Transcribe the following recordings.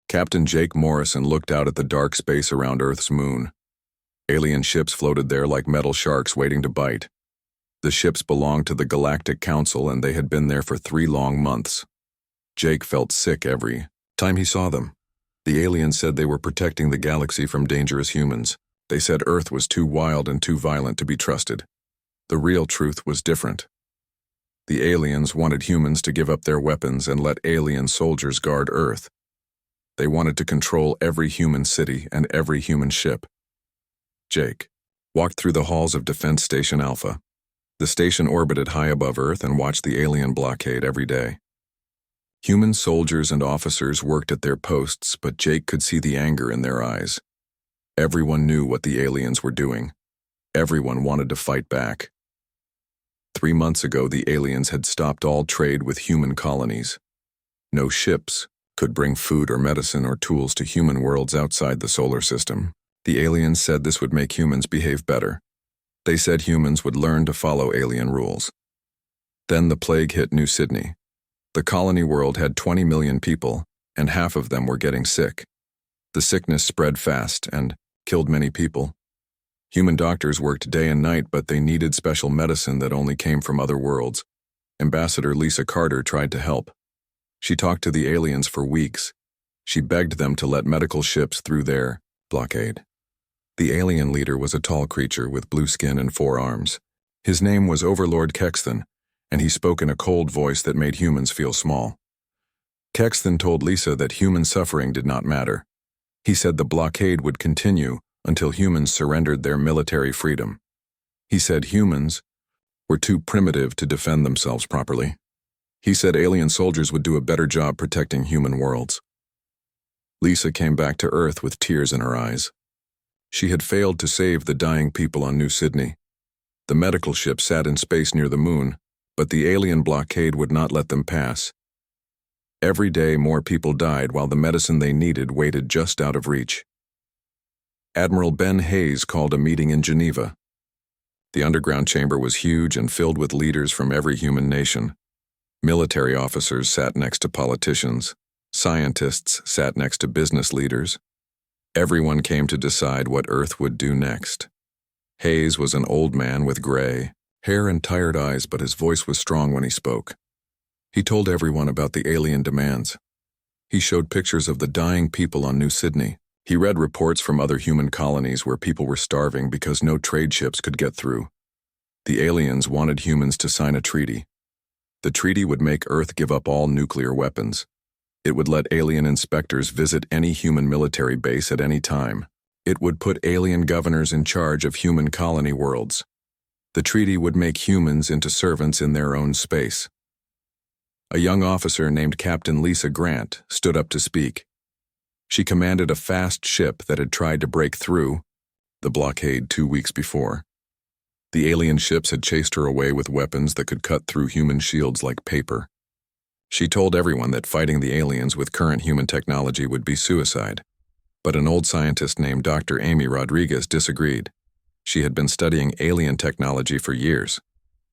Captain Jake Morrison looked out at the dark space around Earth's moon. Alien ships floated there like metal sharks waiting to bite. The ships belonged to the Galactic Council, and they had been there for 3 long months. Jake felt sick every time he saw them. The aliens said they were protecting the galaxy from dangerous humans. They said Earth was too wild and too violent to be trusted. The real truth was different. The aliens wanted humans to give up their weapons and let alien soldiers guard Earth. They wanted to control every human city and every human ship. Jake walked through the halls of Defense Station Alpha. The station orbited high above Earth and watched the alien blockade every day. Human soldiers and officers worked at their posts, but Jake could see the anger in their eyes. Everyone knew what the aliens were doing. Everyone wanted to fight back. 3 months ago, the aliens had stopped all trade with human colonies. No ships could bring food or medicine or tools to human worlds outside the solar system. The aliens said this would make humans behave better. They said humans would learn to follow alien rules. Then the plague hit New Sydney. The colony world had 20 million people, and half of them were getting sick. The sickness spread fast and killed many people. Human doctors worked day and night, but they needed special medicine that only came from other worlds. Ambassador Lisa Carter tried to help. She talked to the aliens for weeks. She begged them to let medical ships through their blockade. The alien leader was a tall creature with blue skin and 4 arms. His name was Overlord Kexthan, and he spoke in a cold voice that made humans feel small. Kexthan told Lisa that human suffering did not matter. He said the blockade would continue until humans surrendered their military freedom. He said humans were too primitive to defend themselves properly. He said alien soldiers would do a better job protecting human worlds. Lisa came back to Earth with tears in her eyes. She had failed to save the dying people on New Sydney. The medical ship sat in space near the moon, but the alien blockade would not let them pass. Every day more people died while the medicine they needed waited just out of reach. Admiral Ben Hayes called a meeting in Geneva. The underground chamber was huge and filled with leaders from every human nation. Military officers sat next to politicians. Scientists sat next to business leaders. Everyone came to decide what Earth would do next. Hayes was an old man with gray hair and tired eyes, but his voice was strong when he spoke. He told everyone about the alien demands. He showed pictures of the dying people on New Sydney. He read reports from other human colonies where people were starving because no trade ships could get through. The aliens wanted humans to sign a treaty. The treaty would make Earth give up all nuclear weapons. It would let alien inspectors visit any human military base at any time. It would put alien governors in charge of human colony worlds. The treaty would make humans into servants in their own space. A young officer named Captain Lisa Grant stood up to speak. She commanded a fast ship that had tried to break through the blockade 2 weeks before. The alien ships had chased her away with weapons that could cut through human shields like paper. She told everyone that fighting the aliens with current human technology would be suicide. But an old scientist named Dr. Amy Rodriguez disagreed. She had been studying alien technology for years.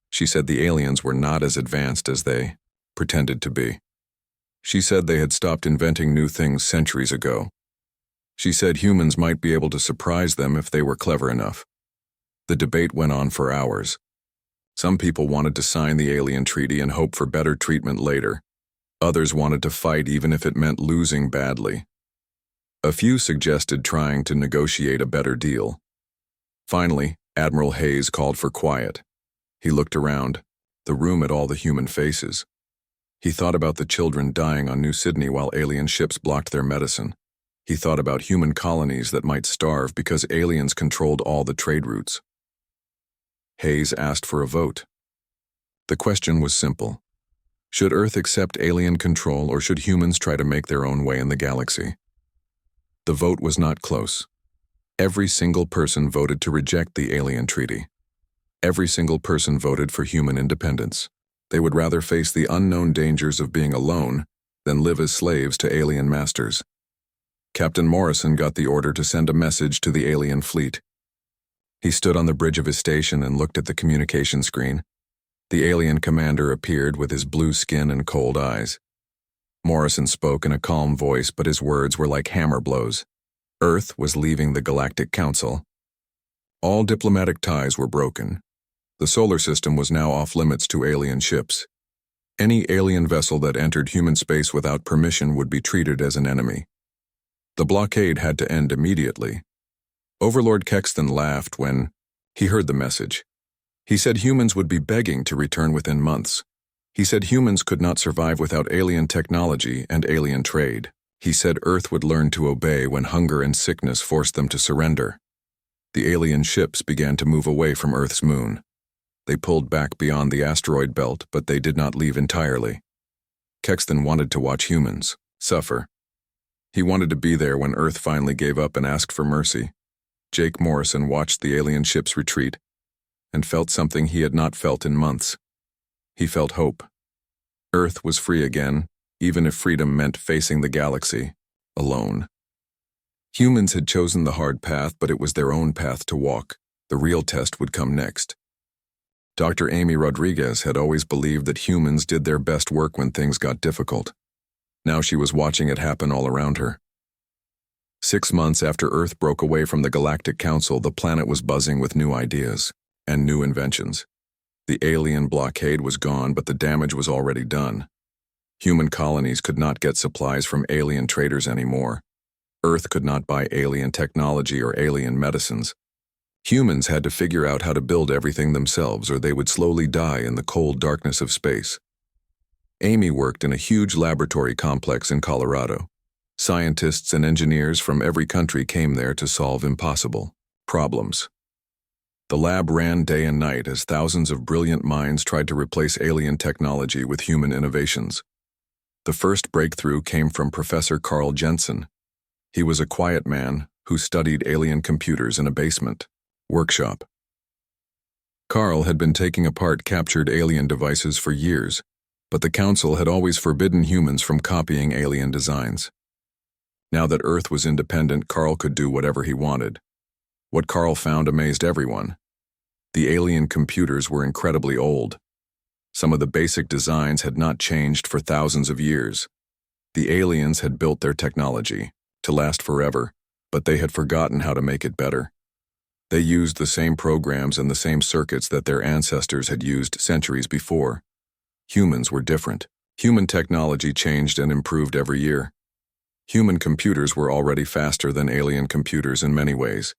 She said the aliens were not as advanced as they pretended to be. She said they had stopped inventing new things centuries ago. She said humans might be able to surprise them if they were clever enough. The debate went on for hours. Some people wanted to sign the alien treaty and hope for better treatment later. Others wanted to fight even if it meant losing badly. A few suggested trying to negotiate a better deal. Finally, Admiral Hayes called for quiet. He looked around the room at all the human faces. He thought about the children dying on New Sydney while alien ships blocked their medicine. He thought about human colonies that might starve because aliens controlled all the trade routes. Hayes asked for a vote. The question was simple. Should Earth accept alien control, or should humans try to make their own way in the galaxy? The vote was not close. Every single person voted to reject the alien treaty. Every single person voted for human independence. They would rather face the unknown dangers of being alone than live as slaves to alien masters. Captain Morrison got the order to send a message to the alien fleet. He stood on the bridge of his station and looked at the communication screen. The alien commander appeared with his blue skin and cold eyes. Morrison spoke in a calm voice, but his words were like hammer blows. Earth was leaving the Galactic Council. All diplomatic ties were broken. The solar system was now off-limits to alien ships. Any alien vessel that entered human space without permission would be treated as an enemy. The blockade had to end immediately. Overlord Kexton laughed when he heard the message. He said humans would be begging to return within months. He said humans could not survive without alien technology and alien trade. He said Earth would learn to obey when hunger and sickness forced them to surrender. The alien ships began to move away from Earth's moon. They pulled back beyond the asteroid belt, but they did not leave entirely. Kexton wanted to watch humans suffer. He wanted to be there when Earth finally gave up and asked for mercy. Jake Morrison watched the alien ships retreat and felt something he had not felt in months. He felt hope. Earth was free again, even if freedom meant facing the galaxy alone. Humans had chosen the hard path, but it was their own path to walk. The real test would come next. Dr. Amy Rodriguez had always believed that humans did their best work when things got difficult. Now she was watching it happen all around her. 6 months after Earth broke away from the Galactic Council, the planet was buzzing with new ideas and new inventions. The alien blockade was gone, but the damage was already done. Human colonies could not get supplies from alien traders anymore. Earth could not buy alien technology or alien medicines. Humans had to figure out how to build everything themselves, or they would slowly die in the cold darkness of space. Amy worked in a huge laboratory complex in Colorado. Scientists and engineers from every country came there to solve impossible problems. The lab ran day and night as thousands of brilliant minds tried to replace alien technology with human innovations. The first breakthrough came from Professor Carl Jensen. He was a quiet man who studied alien computers in a basement workshop. Carl had been taking apart captured alien devices for years, but the Council had always forbidden humans from copying alien designs. Now that Earth was independent, Carl could do whatever he wanted. What Carl found amazed everyone. The alien computers were incredibly old. Some of the basic designs had not changed for thousands of years. The aliens had built their technology to last forever, but they had forgotten how to make it better. They used the same programs and the same circuits that their ancestors had used centuries before. Humans were different. Human technology changed and improved every year. Human computers were already faster than alien computers in many ways.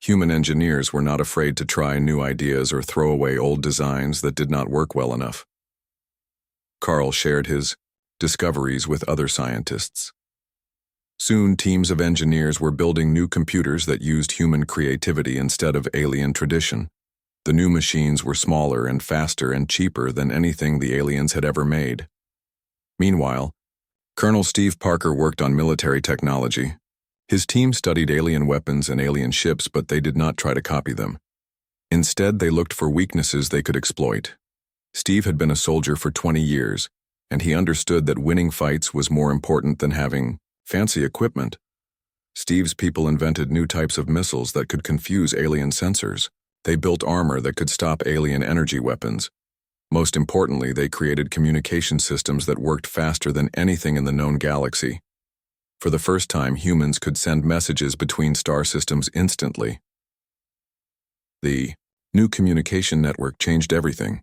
Human engineers were not afraid to try new ideas or throw away old designs that did not work well enough. Carl shared his discoveries with other scientists. Soon, teams of engineers were building new computers that used human creativity instead of alien tradition. The new machines were smaller and faster and cheaper than anything the aliens had ever made. Meanwhile, Colonel Steve Parker worked on military technology. His team studied alien weapons and alien ships, but they did not try to copy them. Instead, they looked for weaknesses they could exploit. Steve had been a soldier for 20 years, and he understood that winning fights was more important than having fancy equipment. Steve's people invented new types of missiles that could confuse alien sensors. They built armor that could stop alien energy weapons. Most importantly, they created communication systems that worked faster than anything in the known galaxy. For the first time, humans could send messages between star systems instantly. The new communication network changed everything.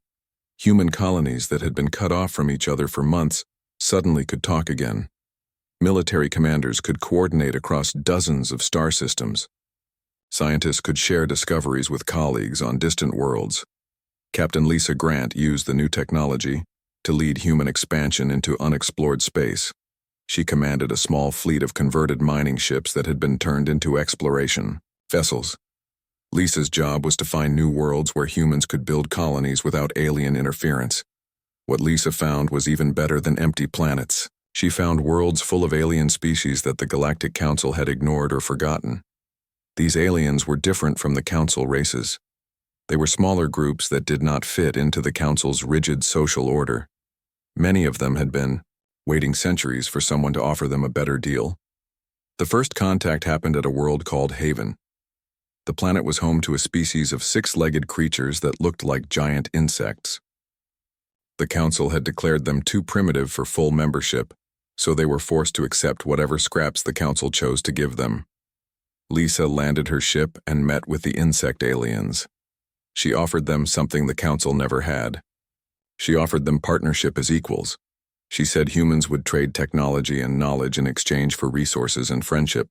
Human colonies that had been cut off from each other for months suddenly could talk again. Military commanders could coordinate across dozens of star systems. Scientists could share discoveries with colleagues on distant worlds. Captain Lisa Grant used the new technology to lead human expansion into unexplored space. She commanded a small fleet of converted mining ships that had been turned into exploration vessels. Lisa's job was to find new worlds where humans could build colonies without alien interference. What Lisa found was even better than empty planets. She found worlds full of alien species that the Galactic Council had ignored or forgotten. These aliens were different from the Council races. They were smaller groups that did not fit into the Council's rigid social order. Many of them had been waiting centuries for someone to offer them a better deal. The first contact happened at a world called Haven. The planet was home to a species of 6-legged creatures that looked like giant insects. The Council had declared them too primitive for full membership, so they were forced to accept whatever scraps the Council chose to give them. Lisa landed her ship and met with the insect aliens. She offered them something the Council never had. She offered them partnership as equals. She said humans would trade technology and knowledge in exchange for resources and friendship.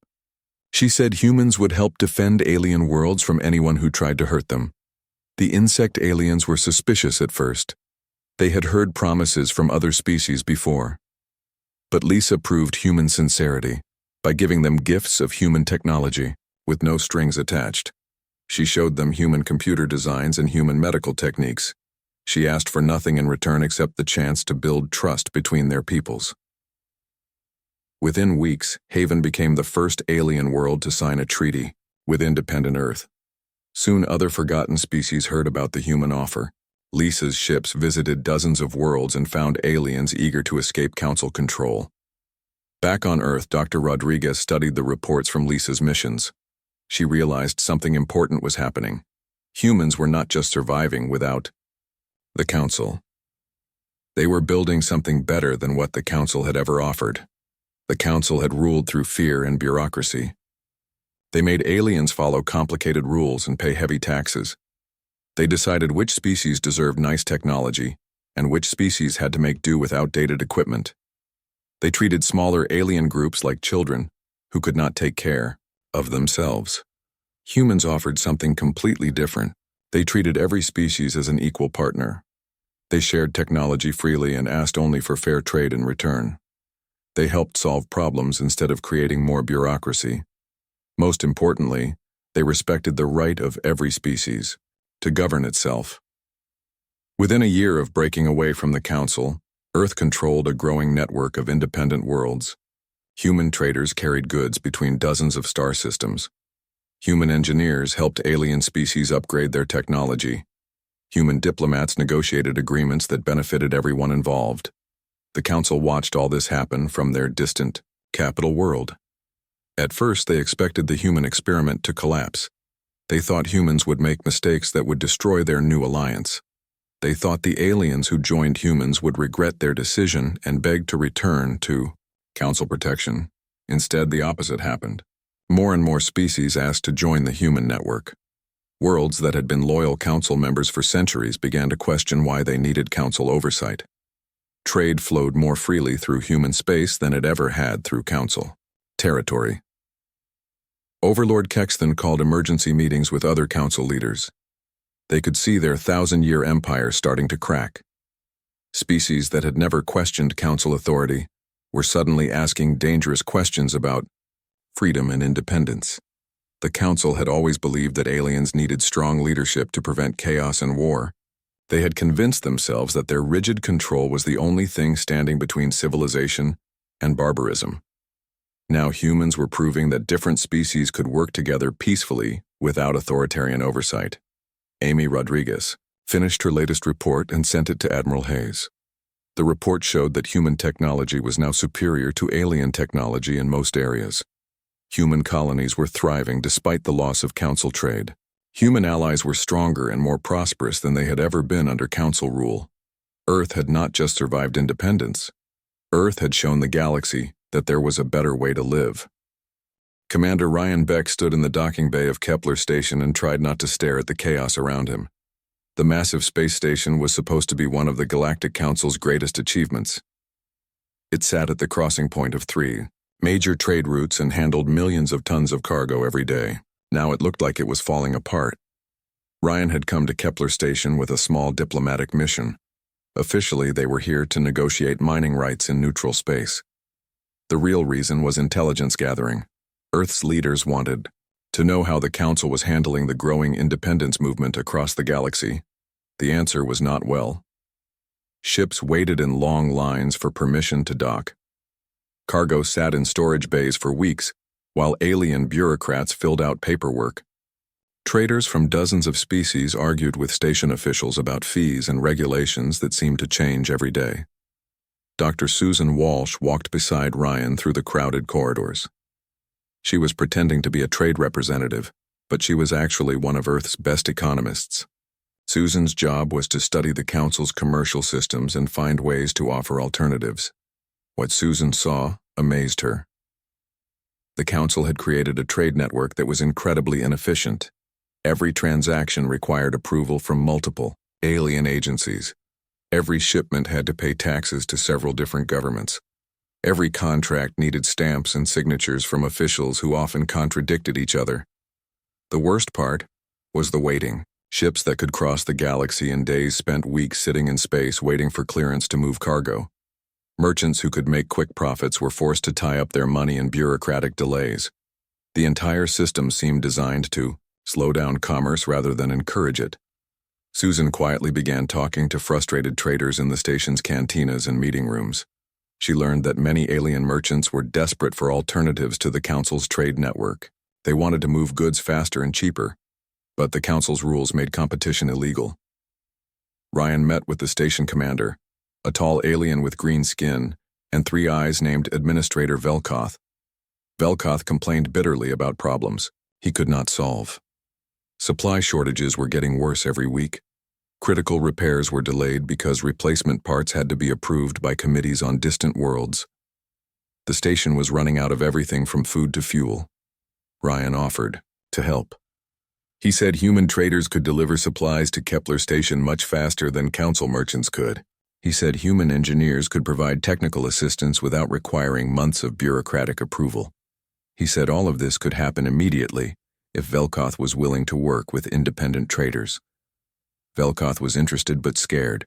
She said humans would help defend alien worlds from anyone who tried to hurt them. The insect aliens were suspicious at first. They had heard promises from other species before. But Lisa proved human sincerity by giving them gifts of human technology with no strings attached. She showed them human computer designs and human medical techniques. She asked for nothing in return except the chance to build trust between their peoples. Within weeks, Haven became the first alien world to sign a treaty with independent Earth. Soon other forgotten species heard about the human offer. Lisa's ships visited dozens of worlds and found aliens eager to escape Council control. Back on Earth, Dr. Rodriguez studied the reports from Lisa's missions. She realized something important was happening. Humans were not just surviving without the Council. They were building something better than what the Council had ever offered. The Council had ruled through fear and bureaucracy. They made aliens follow complicated rules and pay heavy taxes. They decided which species deserved nice technology and which species had to make do with outdated equipment. They treated smaller alien groups like children who could not take care of themselves. Humans offered something completely different. They treated every species as an equal partner. They shared technology freely and asked only for fair trade in return. They helped solve problems instead of creating more bureaucracy. Most importantly, they respected the right of every species to govern itself. Within a year of breaking away from the Council, Earth controlled a growing network of independent worlds. Human traders carried goods between dozens of star systems. Human engineers helped alien species upgrade their technology. Human diplomats negotiated agreements that benefited everyone involved. The Council watched all this happen from their distant capital world. At first, they expected the human experiment to collapse. They thought humans would make mistakes that would destroy their new alliance. They thought the aliens who joined humans would regret their decision and beg to return to Council protection. Instead, the opposite happened. More and more species asked to join the human network. Worlds that had been loyal Council members for centuries began to question why they needed Council oversight. Trade flowed more freely through human space than it ever had through Council territory. Overlord Kexton called emergency meetings with other Council leaders. They could see their 1,000-year empire starting to crack. Species that had never questioned Council authority were suddenly asking dangerous questions about freedom and independence. The Council had always believed that aliens needed strong leadership to prevent chaos and war. They had convinced themselves that their rigid control was the only thing standing between civilization and barbarism. Now humans were proving that different species could work together peacefully without authoritarian oversight. Amy Rodriguez finished her latest report and sent it to Admiral Hayes. The report showed that human technology was now superior to alien technology in most areas. Human colonies were thriving despite the loss of Council trade. Human allies were stronger and more prosperous than they had ever been under Council rule. Earth had not just survived independence. Earth had shown the galaxy that there was a better way to live. Commander Ryan Beck stood in the docking bay of Kepler Station and tried not to stare at the chaos around him. The massive space station was supposed to be one of the Galactic Council's greatest achievements. It sat at the crossing point of 3 major trade routes and handled millions of tons of cargo every day. Now it looked like it was falling apart. Ryan had come to Kepler Station with a small diplomatic mission. Officially, they were here to negotiate mining rights in neutral space. The real reason was intelligence gathering. Earth's leaders wanted to know how the Council was handling the growing independence movement across the galaxy. The answer was not well. Ships waited in long lines for permission to dock. Cargo sat in storage bays for weeks, while alien bureaucrats filled out paperwork. Traders from dozens of species argued with station officials about fees and regulations that seemed to change every day. Dr. Susan Walsh walked beside Ryan through the crowded corridors. She was pretending to be a trade representative, but she was actually one of Earth's best economists. Susan's job was to study the Council's commercial systems and find ways to offer alternatives. What Susan saw amazed her. The council had created a trade network that was incredibly inefficient. Every transaction required approval from multiple alien agencies. Every shipment had to pay taxes to several different governments. Every contract needed stamps and signatures from officials who often contradicted each other. The worst part was the waiting. Ships that could cross the galaxy in days spent weeks sitting in space waiting for clearance to move cargo. Merchants who could make quick profits were forced to tie up their money in bureaucratic delays. The entire system seemed designed to slow down commerce rather than encourage it. Susan quietly began talking to frustrated traders in the station's cantinas and meeting rooms. She learned that many alien merchants were desperate for alternatives to the Council's trade network. They wanted to move goods faster and cheaper, but the Council's rules made competition illegal. Ryan met with the station commander, a tall alien with green skin and 3 eyes named Administrator Velkoth. Velkoth complained bitterly about problems he could not solve. Supply shortages were getting worse every week. Critical repairs were delayed because replacement parts had to be approved by committees on distant worlds. The station was running out of everything from food to fuel. Ryan offered to help. He said human traders could deliver supplies to Kepler Station much faster than Council merchants could. He said human engineers could provide technical assistance without requiring months of bureaucratic approval. He said all of this could happen immediately if Velkoth was willing to work with independent traders. Velkoth was interested but scared.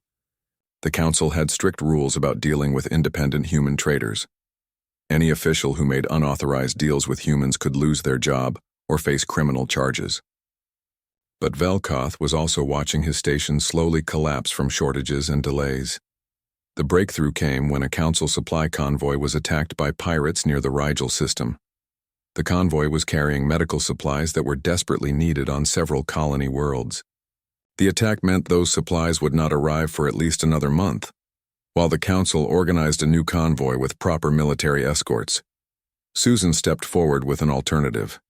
The Council had strict rules about dealing with independent human traders. Any official who made unauthorized deals with humans could lose their job or face criminal charges. But Velkoth was also watching his station slowly collapse from shortages and delays. The breakthrough came when a Council supply convoy was attacked by pirates near the Rigel system. The convoy was carrying medical supplies that were desperately needed on several colony worlds. The attack meant those supplies would not arrive for at least another month, while the Council organized a new convoy with proper military escorts. Susan stepped forward with an alternative.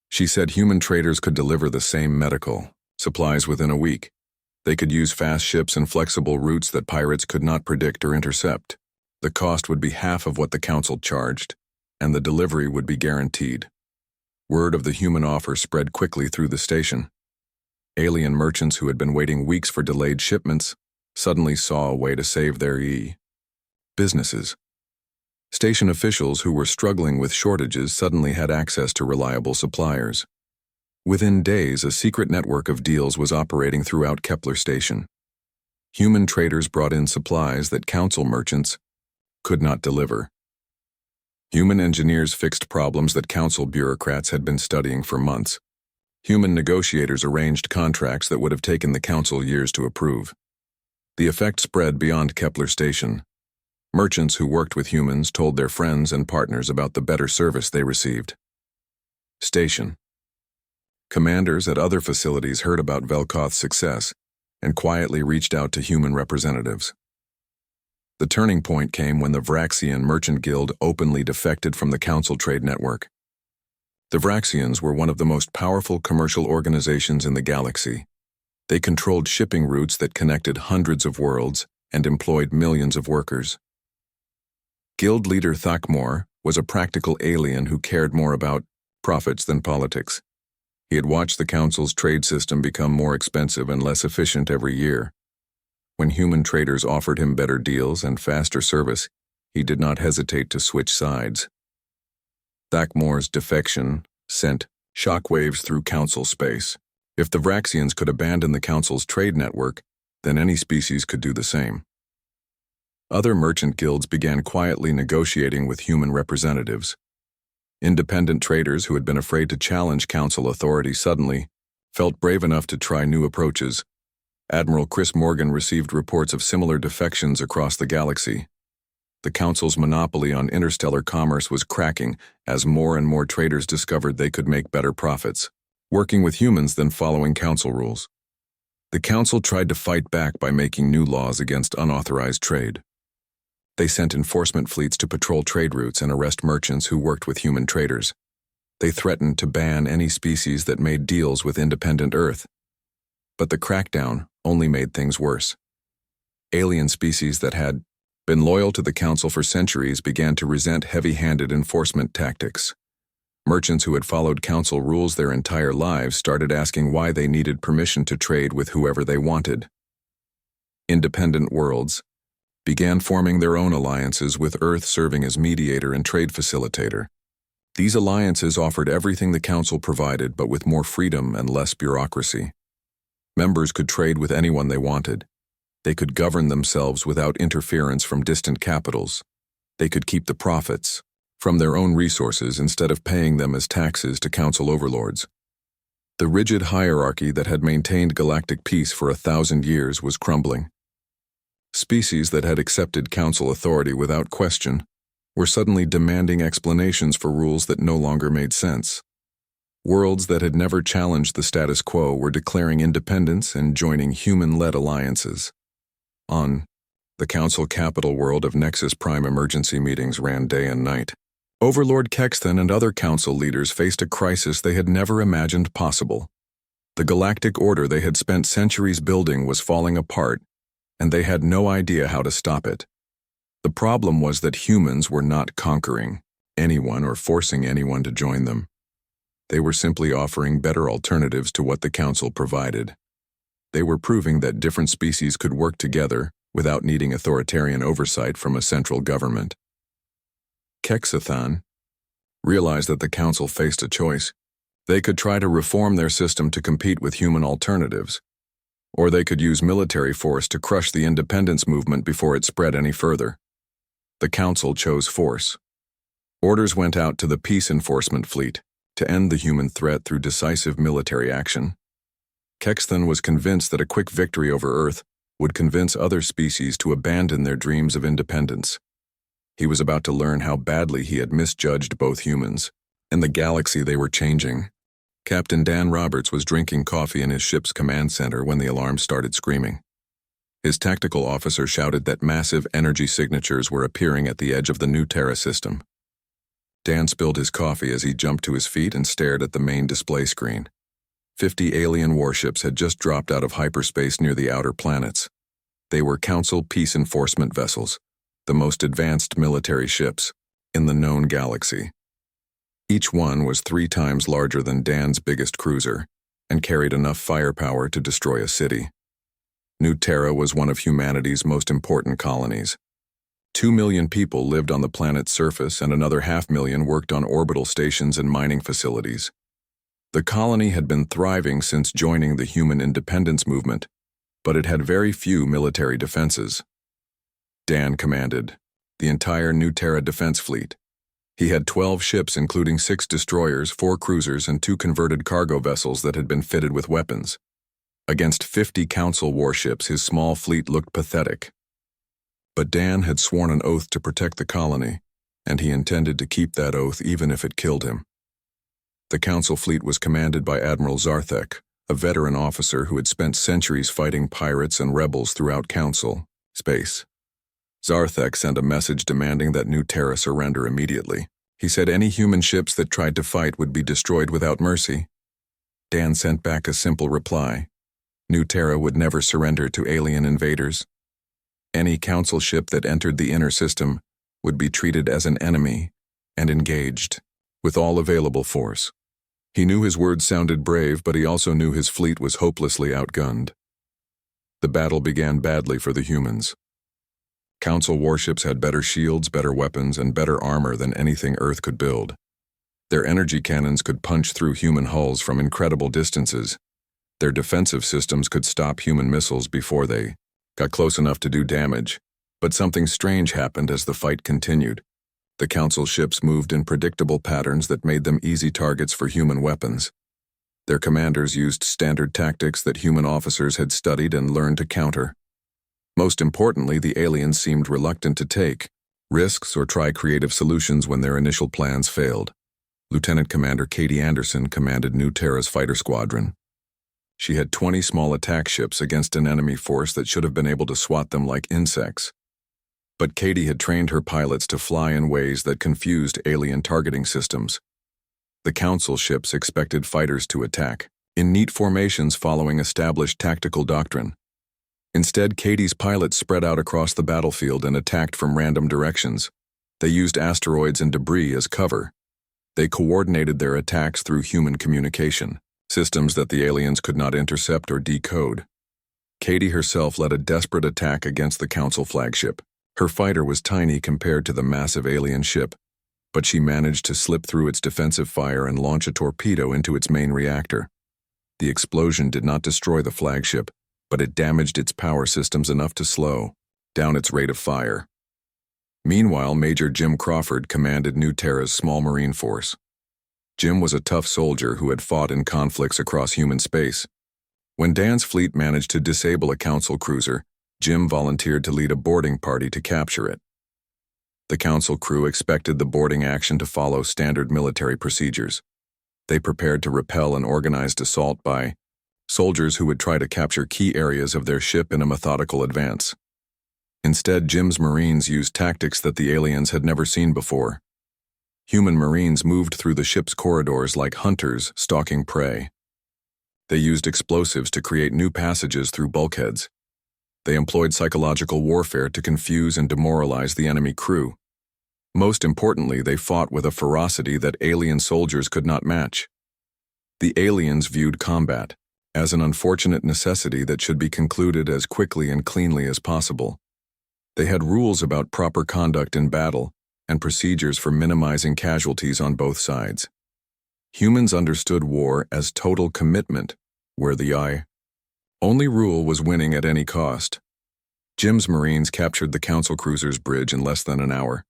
She said human traders could deliver the same medical supplies within a week. They could use fast ships and flexible routes that pirates could not predict or intercept. The cost would be half of what the Council charged, and the delivery would be guaranteed. Word of the human offer spread quickly through the station. Alien merchants who had been waiting weeks for delayed shipments suddenly saw a way to save their businesses. Station officials who were struggling with shortages suddenly had access to reliable suppliers. Within days, a secret network of deals was operating throughout Kepler Station. Human traders brought in supplies that Council merchants could not deliver. Human engineers fixed problems that Council bureaucrats had been studying for months. Human negotiators arranged contracts that would have taken the Council years to approve. The effect spread beyond Kepler Station. Merchants who worked with humans told their friends and partners about the better service they received. Station. Commanders at other facilities heard about Velkoth's success and quietly reached out to human representatives. The turning point came when the Vraxian Merchant Guild openly defected from the Council trade network. The Vraxians were one of the most powerful commercial organizations in the galaxy. They controlled shipping routes that connected hundreds of worlds and employed millions of workers. Guild leader Thakmor was a practical alien who cared more about profits than politics. He had watched the Council's trade system become more expensive and less efficient every year. When human traders offered him better deals and faster service, he did not hesitate to switch sides. Thakmor's defection sent shockwaves through Council space. If the Vraxians could abandon the Council's trade network, then any species could do the same. Other merchant guilds began quietly negotiating with human representatives. Independent traders who had been afraid to challenge Council authority suddenly felt brave enough to try new approaches. Admiral Chris Morgan received reports of similar defections across the galaxy. The Council's monopoly on interstellar commerce was cracking as more and more traders discovered they could make better profits, working with humans than following Council rules. The Council tried to fight back by making new laws against unauthorized trade. They sent enforcement fleets to patrol trade routes and arrest merchants who worked with human traders. They threatened to ban any species that made deals with independent Earth. But the crackdown only made things worse. Alien species that had been loyal to the Council for centuries, began to resent heavy-handed enforcement tactics. Merchants who had followed Council rules their entire lives started asking why they needed permission to trade with whoever they wanted. Independent worlds began forming their own alliances, with Earth serving as mediator and trade facilitator. These alliances offered everything the Council provided, but with more freedom and less bureaucracy. Members could trade with anyone they wanted. They could govern themselves without interference from distant capitals. They could keep the profits from their own resources instead of paying them as taxes to Council overlords. The rigid hierarchy that had maintained galactic peace for 1,000 years was crumbling. Species that had accepted Council authority without question were suddenly demanding explanations for rules that no longer made sense. Worlds that had never challenged the status quo were declaring independence and joining human-led alliances. On the Council capital world of Nexus Prime, emergency meetings ran day and night. Overlord Kexthan and other Council leaders faced a crisis they had never imagined possible. The galactic order they had spent centuries building was falling apart, and they had no idea how to stop it. The problem was that humans were not conquering anyone or forcing anyone to join them. They were simply offering better alternatives to what the Council provided. They were proving that different species could work together without needing authoritarian oversight from a central government. Kexathan realized that the Council faced a choice. They could try to reform their system to compete with human alternatives, or they could use military force to crush the independence movement before it spread any further. The Council chose force. Orders went out to the Peace Enforcement Fleet to end the human threat through decisive military action. Kexthan was convinced that a quick victory over Earth would convince other species to abandon their dreams of independence. He was about to learn how badly he had misjudged both humans and the galaxy they were changing. Captain Dan Roberts was drinking coffee in his ship's command center when the alarm started screaming. His tactical officer shouted that massive energy signatures were appearing at the edge of the new Terra system. Dan spilled his coffee as he jumped to his feet and stared at the main display screen. 50 alien warships had just dropped out of hyperspace near the outer planets. They were Council peace enforcement vessels, the most advanced military ships in the known galaxy. Each one was 3 times larger than Dan's biggest cruiser and carried enough firepower to destroy a city. New Terra was one of humanity's most important colonies. 2 million people lived on the planet's surface, and another 500,000 worked on orbital stations and mining facilities. The colony had been thriving since joining the human independence movement, but it had very few military defenses. Dan commanded the entire New Terra defense fleet. He had 12 ships, including 6 destroyers, 4 cruisers, and 2 converted cargo vessels that had been fitted with weapons. Against 50 Council warships, his small fleet looked pathetic. But Dan had sworn an oath to protect the colony, and he intended to keep that oath even if it killed him. The Council fleet was commanded by Admiral Zarthek, a veteran officer who had spent centuries fighting pirates and rebels throughout Council space. Zarthek sent a message demanding that New Terra surrender immediately. He said any human ships that tried to fight would be destroyed without mercy. Dan sent back a simple reply. New Terra would never surrender to alien invaders. Any Council ship that entered the inner system would be treated as an enemy and engaged with all available force. He knew his words sounded brave, but he also knew his fleet was hopelessly outgunned. The battle began badly for the humans. Council warships had better shields, better weapons, and better armor than anything Earth could build. Their energy cannons could punch through human hulls from incredible distances. Their defensive systems could stop human missiles before they got close enough to do damage. But something strange happened as the fight continued. The Council ships moved in predictable patterns that made them easy targets for human weapons. Their commanders used standard tactics that human officers had studied and learned to counter. Most importantly, the aliens seemed reluctant to take risks or try creative solutions when their initial plans failed. Lieutenant Commander Katie Anderson commanded New Terra's fighter squadron. She had 20 small attack ships against an enemy force that should have been able to swat them like insects. But Katie had trained her pilots to fly in ways that confused alien targeting systems. The Council ships expected fighters to attack in neat formations following established tactical doctrine. Instead, Katie's pilots spread out across the battlefield and attacked from random directions. They used asteroids and debris as cover. They coordinated their attacks through human communication, systems that the aliens could not intercept or decode. Katie herself led a desperate attack against the Council flagship. Her fighter was tiny compared to the massive alien ship, but she managed to slip through its defensive fire and launch a torpedo into its main reactor. The explosion did not destroy the flagship, but it damaged its power systems enough to slow down its rate of fire. Meanwhile, Major Jim Crawford commanded New Terra's small marine force. Jim was a tough soldier who had fought in conflicts across human space. When Dan's fleet managed to disable a Council cruiser, Jim volunteered to lead a boarding party to capture it. The Council crew expected the boarding action to follow standard military procedures. They prepared to repel an organized assault by soldiers who would try to capture key areas of their ship in a methodical advance. Instead, Jim's Marines used tactics that the aliens had never seen before. Human Marines moved through the ship's corridors like hunters stalking prey. They used explosives to create new passages through bulkheads. They employed psychological warfare to confuse and demoralize the enemy crew. Most importantly, they fought with a ferocity that alien soldiers could not match. The aliens viewed combat as an unfortunate necessity that should be concluded as quickly and cleanly as possible. They had rules about proper conduct in battle and procedures for minimizing casualties on both sides. Humans understood war as total commitment, where the only rule was winning at any cost. Jim's Marines captured the Council cruiser's bridge in less than an hour.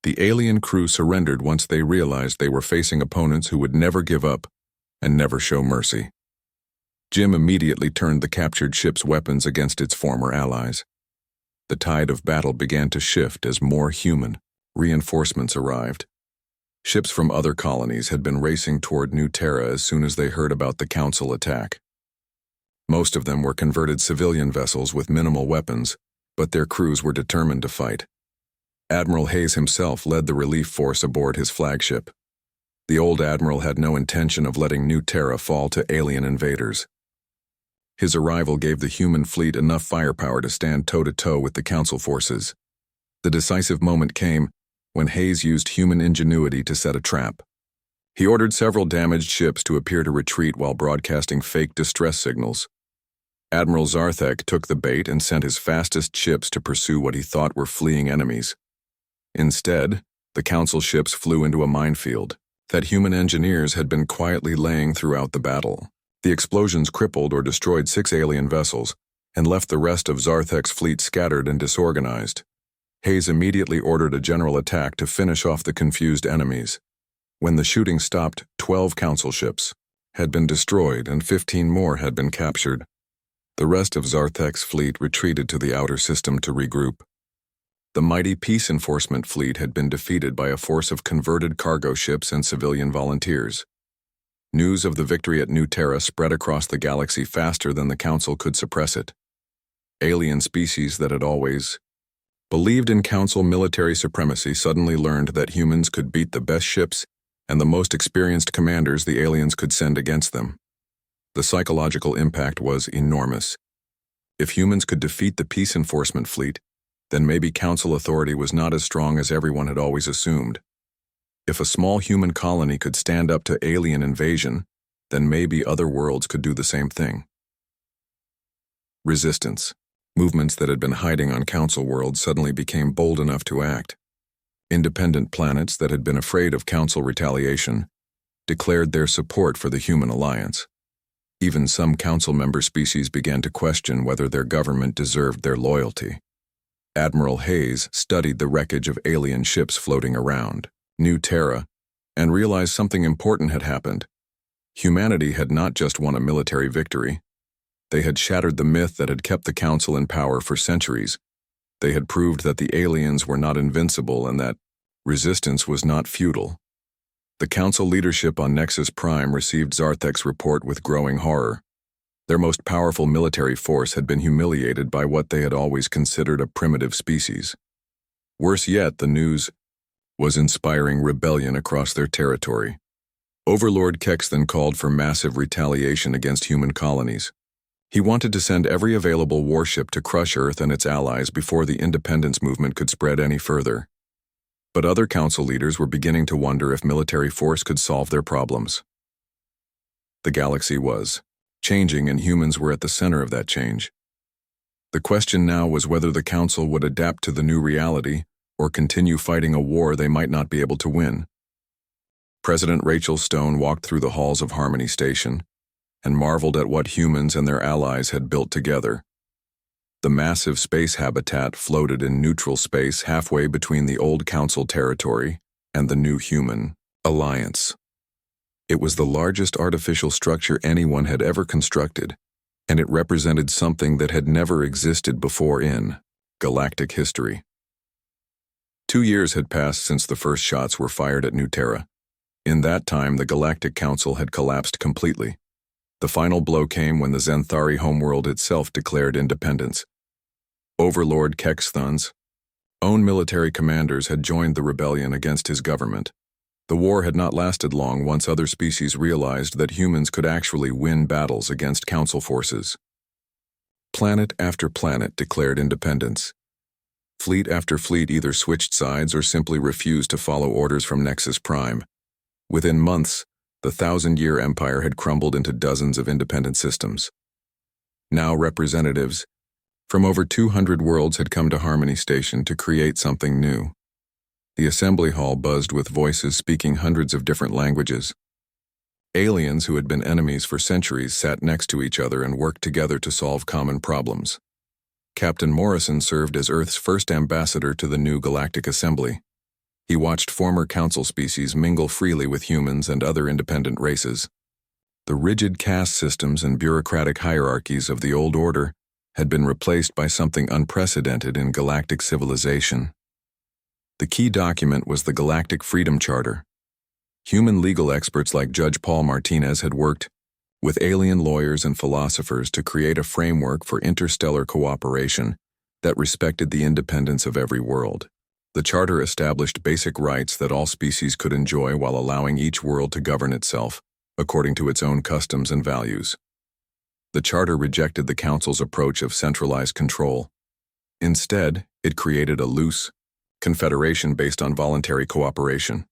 The alien crew surrendered once they realized they were facing opponents who would never give up and never show mercy. Jim immediately turned the captured ship's weapons against its former allies. The tide of battle began to shift as more human reinforcements arrived. Ships from other colonies had been racing toward New Terra as soon as they heard about the Council attack. Most of them were converted civilian vessels with minimal weapons, but their crews were determined to fight. Admiral Hayes himself led the relief force aboard his flagship. The old admiral had no intention of letting New Terra fall to alien invaders. His arrival gave the human fleet enough firepower to stand toe-to-toe with the Council forces. The decisive moment came when Hayes used human ingenuity to set a trap. He ordered several damaged ships to appear to retreat while broadcasting fake distress signals. Admiral Zarthek took the bait and sent his fastest ships to pursue what he thought were fleeing enemies. Instead, the Council ships flew into a minefield that human engineers had been quietly laying throughout the battle. The explosions crippled or destroyed 6 alien vessels and left the rest of Zarthek's fleet scattered and disorganized. Hayes immediately ordered a general attack to finish off the confused enemies. When the shooting stopped, 12 Council ships had been destroyed and 15 more had been captured. The rest of Zarthek's fleet retreated to the outer system to regroup. The mighty peace enforcement fleet had been defeated by a force of converted cargo ships and civilian volunteers. News of the victory at New Terra spread across the galaxy faster than the Council could suppress it. Alien species that had always believed in Council military supremacy suddenly learned that humans could beat the best ships and the most experienced commanders the aliens could send against them. The psychological impact was enormous. If humans could defeat the peace enforcement fleet, then maybe Council authority was not as strong as everyone had always assumed. If a small human colony could stand up to alien invasion, then maybe other worlds could do the same thing. Resistance. Movements that had been hiding on Council worlds suddenly became bold enough to act. Independent planets that had been afraid of Council retaliation declared their support for the human alliance. Even some Council member species began to question whether their government deserved their loyalty. Admiral Hayes studied the wreckage of alien ships floating around New Terra and realized something important had happened. Humanity had not just won a military victory. They had shattered the myth that had kept the Council in power for centuries. They had proved that the aliens were not invincible and that resistance was not futile. The Council leadership on Nexus Prime received Zarthek's report with growing horror. Their most powerful military force had been humiliated by what they had always considered a primitive species. Worse yet, the news was inspiring rebellion across their territory. Overlord Kex then called for massive retaliation against human colonies. He wanted to send every available warship to crush Earth and its allies before the independence movement could spread any further. But other council leaders were beginning to wonder if military force could solve their problems. The galaxy was changing, and humans were at the center of that change. The question now was whether the council would adapt to the new reality or continue fighting a war they might not be able to win. President Rachel Stone walked through the halls of Harmony Station and marveled at what humans and their allies had built together. The massive space habitat floated in neutral space halfway between the old council territory and the new human alliance. It was the largest artificial structure anyone had ever constructed, and it represented something that had never existed before in galactic history. 2 years had passed since the first shots were fired at New Terra. In that time, the Galactic Council had collapsed completely. The final blow came when the Zenthari homeworld itself declared independence. Overlord Kexthun's own military commanders had joined the rebellion against his government. The war had not lasted long once other species realized that humans could actually win battles against council forces. Planet after planet declared independence. Fleet after fleet either switched sides or simply refused to follow orders from Nexus Prime. Within months, the 1,000-year empire had crumbled into dozens of independent systems. Now representatives from over 200 worlds had come to Harmony Station to create something new. The assembly hall buzzed with voices speaking hundreds of different languages. Aliens who had been enemies for centuries sat next to each other and worked together to solve common problems. Captain Morrison served as Earth's first ambassador to the new Galactic Assembly. He watched former council species mingle freely with humans and other independent races. The rigid caste systems and bureaucratic hierarchies of the old order had been replaced by something unprecedented in galactic civilization. The key document was the Galactic Freedom Charter. Human legal experts like Judge Paul Martinez had worked with alien lawyers and philosophers to create a framework for interstellar cooperation that respected the independence of every world. The charter established basic rights that all species could enjoy while allowing each world to govern itself, according to its own customs and values. The charter rejected the Council's approach of centralized control. Instead, it created a loose confederation based on voluntary cooperation.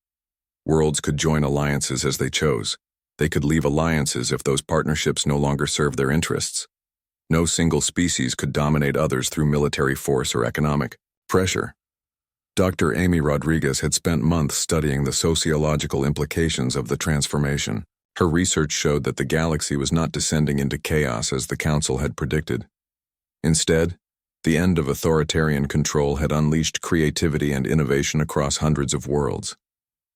Worlds could join alliances as they chose. They could leave alliances if those partnerships no longer served their interests. No single species could dominate others through military force or economic pressure. Dr. Amy Rodriguez had spent months studying the sociological implications of the transformation. Her research showed that the galaxy was not descending into chaos as the Council had predicted. Instead, the end of authoritarian control had unleashed creativity and innovation across hundreds of worlds.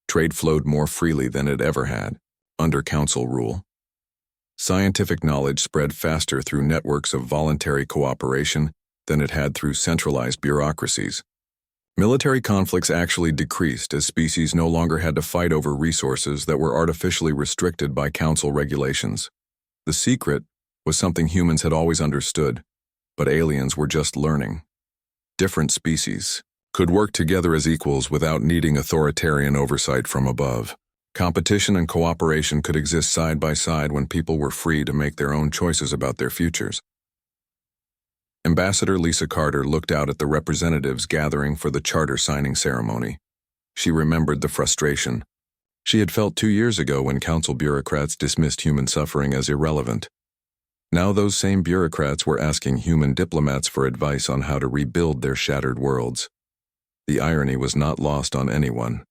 Trade flowed more freely than it ever had, under Council rule. Scientific knowledge spread faster through networks of voluntary cooperation than it had through centralized bureaucracies. Military conflicts actually decreased as species no longer had to fight over resources that were artificially restricted by Council regulations. The secret was something humans had always understood, but aliens were just learning. Different species could work together as equals without needing authoritarian oversight from above. Competition and cooperation could exist side by side when people were free to make their own choices about their futures. Ambassador Lisa Carter looked out at the representatives gathering for the charter signing ceremony. She remembered the frustration she had felt 2 years ago when Council bureaucrats dismissed human suffering as irrelevant. Now those same bureaucrats were asking human diplomats for advice on how to rebuild their shattered worlds. The irony was not lost on anyone.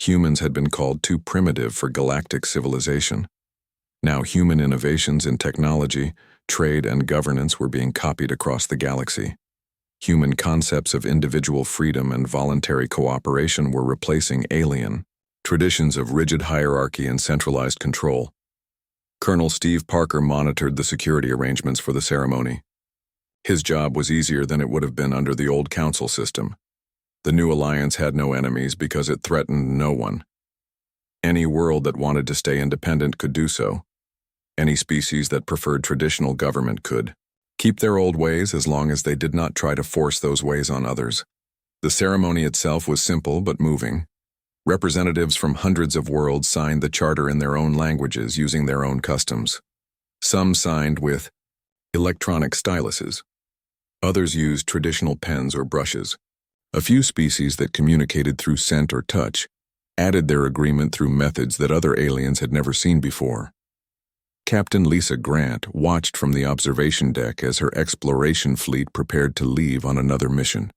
Humans had been called too primitive for galactic civilization. Now human innovations in technology, trade, and governance were being copied across the galaxy. Human concepts of individual freedom and voluntary cooperation were replacing alien traditions of rigid hierarchy and centralized control. Colonel Steve Parker monitored the security arrangements for the ceremony. His job was easier than it would have been under the old council system. The new alliance had no enemies because it threatened no one. Any world that wanted to stay independent could do so. Any species that preferred traditional government could keep their old ways as long as they did not try to force those ways on others. The ceremony itself was simple but moving. Representatives from hundreds of worlds signed the charter in their own languages using their own customs. Some signed with electronic styluses. Others used traditional pens or brushes. A few species that communicated through scent or touch added their agreement through methods that other aliens had never seen before. Captain Lisa Grant watched from the observation deck as her exploration fleet prepared to leave on another mission.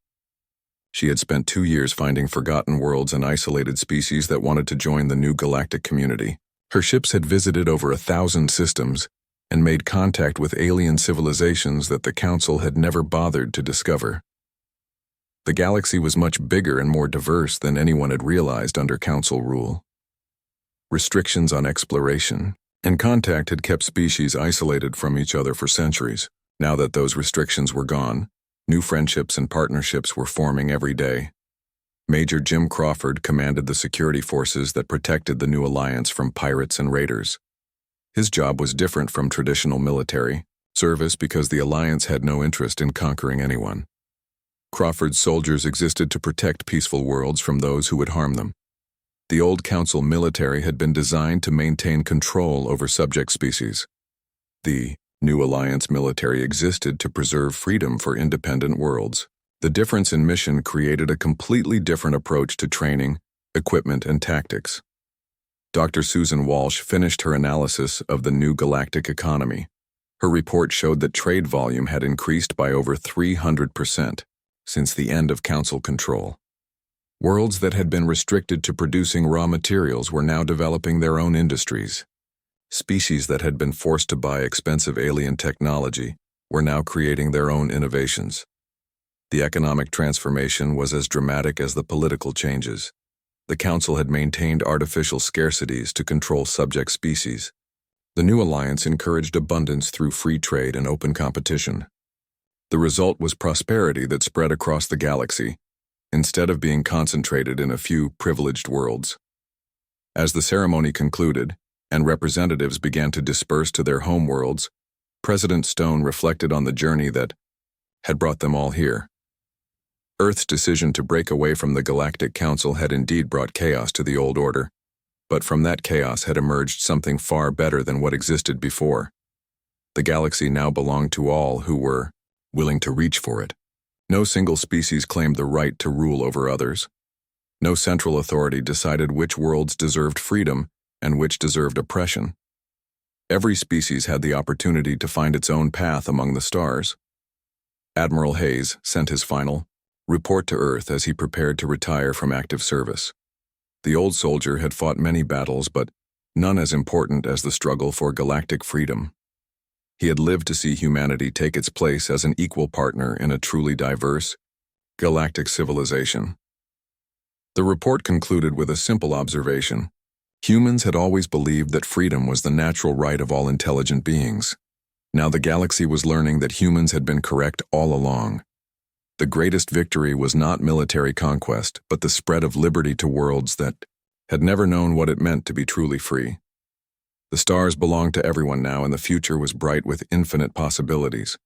She had spent 2 years finding forgotten worlds and isolated species that wanted to join the new galactic community. Her ships had visited over 1,000 systems and made contact with alien civilizations that the Council had never bothered to discover. The galaxy was much bigger and more diverse than anyone had realized under Council rule. Restrictions on exploration and contact had kept species isolated from each other for centuries. Now that those restrictions were gone, new friendships and partnerships were forming every day. Major Jim Crawford commanded the security forces that protected the new alliance from pirates and raiders. His job was different from traditional military service because the alliance had no interest in conquering anyone. Crawford's soldiers existed to protect peaceful worlds from those who would harm them. The old Council military had been designed to maintain control over subject species. The new alliance military existed to preserve freedom for independent worlds. The difference in mission created a completely different approach to training, equipment, and tactics. Dr. Susan Walsh finished her analysis of the new galactic economy. Her report showed that trade volume had increased by over 300% since the end of Council control. Worlds that had been restricted to producing raw materials were now developing their own industries. Species that had been forced to buy expensive alien technology were now creating their own innovations. The economic transformation was as dramatic as the political changes. The Council had maintained artificial scarcities to control subject species. The new alliance encouraged abundance through free trade and open competition. The result was prosperity that spread across the galaxy, instead of being concentrated in a few privileged worlds. As the ceremony concluded, and representatives began to disperse to their home worlds, President Stone reflected on the journey that had brought them all here. Earth's decision to break away from the Galactic Council had indeed brought chaos to the old order, but from that chaos had emerged something far better than what existed before. The galaxy now belonged to all who were willing to reach for it. No single species claimed the right to rule over others. No central authority decided which worlds deserved freedom and which deserved oppression. Every species had the opportunity to find its own path among the stars. Admiral Hayes sent his final report to Earth as he prepared to retire from active service. The old soldier had fought many battles, but none as important as the struggle for galactic freedom. He had lived to see humanity take its place as an equal partner in a truly diverse, galactic civilization. The report concluded with a simple observation. Humans had always believed that freedom was the natural right of all intelligent beings. Now the galaxy was learning that humans had been correct all along. The greatest victory was not military conquest, but the spread of liberty to worlds that had never known what it meant to be truly free. The stars belonged to everyone now, and the future was bright with infinite possibilities.